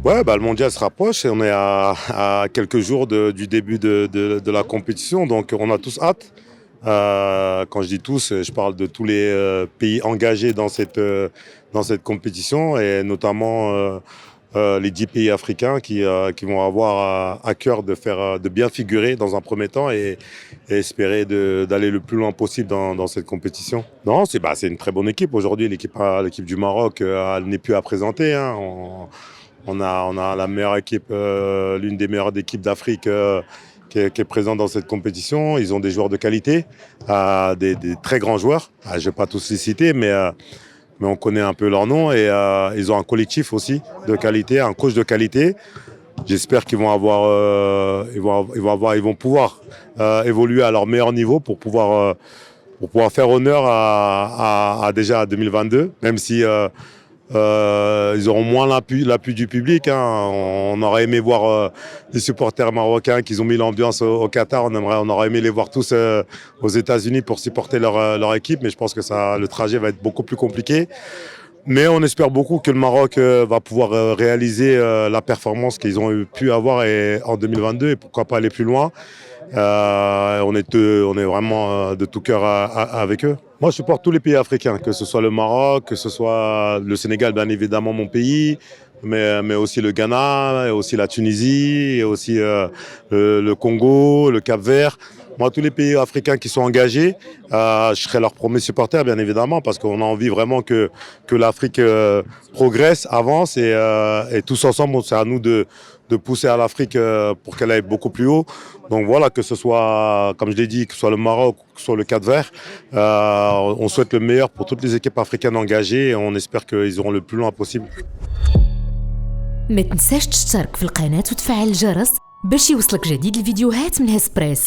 Ouais, bah, le mondial se rapproche et on est à quelques jours du début de la compétition, donc on a tous hâte. Quand je dis tous, je parle de tous les pays engagés dans cette compétition et notamment les 10 pays africains qui vont avoir à cœur de faire, de bien figurer dans un premier temps et espérer d'aller le plus loin possible dans cette compétition. Non, c'est une très bonne équipe. Aujourd'hui, l'équipe du Maroc elle n'est plus à présenter, hein. On a la meilleure équipe, l'une des meilleures équipes d'Afrique qui est présente dans cette compétition. Ils ont des joueurs de qualité, des très grands joueurs. Je ne vais pas tous les citer, mais on connaît un peu leur nom. Et ils ont un collectif aussi de qualité, un coach de qualité. J'espère qu'ils vont ils vont pouvoir évoluer à leur meilleur niveau pour pouvoir faire honneur déjà à 2022, même si ils auront moins l'appui du public, hein. On aurait aimé voir les supporters marocains qui ont mis l'ambiance au Qatar. On aurait aimé les voir tous aux États-Unis pour supporter leur équipe, mais je pense que le trajet va être beaucoup plus compliqué. Mais on espère beaucoup que le Maroc va pouvoir réaliser la performance qu'ils ont pu avoir en 2022 et pourquoi pas aller plus loin. On est vraiment de tout cœur avec eux. Moi, je supporte tous les pays africains, que ce soit le Maroc, que ce soit le Sénégal, bien évidemment mon pays, mais aussi le Ghana, et aussi la Tunisie, et aussi le Congo, le Cap-Vert. Moi, tous les pays africains qui sont engagés, je serai leur premier supporter, bien évidemment, parce qu'on a envie vraiment que l'Afrique progresse, avance, et tous ensemble, c'est à nous de pousser à l'Afrique pour qu'elle aille beaucoup plus haut. Donc voilà, que ce soit, comme je l'ai dit, que ce soit le Maroc, que ce soit le Cap-Vert, on souhaite le meilleur pour toutes les équipes africaines engagées et on espère qu'ils auront le plus loin possible. ما تنساش تشترك في القناة وتفعل الجرس باش يوصلك جديد الفيديوهات من هسبريس.